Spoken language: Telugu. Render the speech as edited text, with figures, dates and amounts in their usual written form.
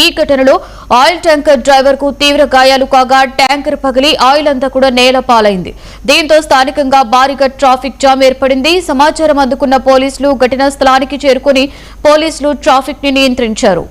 ఈ ఘటనలో ఆయిల్ ట్యాంకర్ డ్రైవర్ కు తీవ్ర గాయాలు కాగా ట్యాంకర్ పగిలి ఆయిల్ అంతా కూడా నేలపాలైంది. దీంతో స్థానికంగా భారీగా ట్రాఫిక్ జామ్ ఏర్పడింది. సమాచారం అందుకున్న పోలీసులు ఘటనా స్థలానికి చేరుకుని ట్రాఫిక్ ని నియంత్రించారు.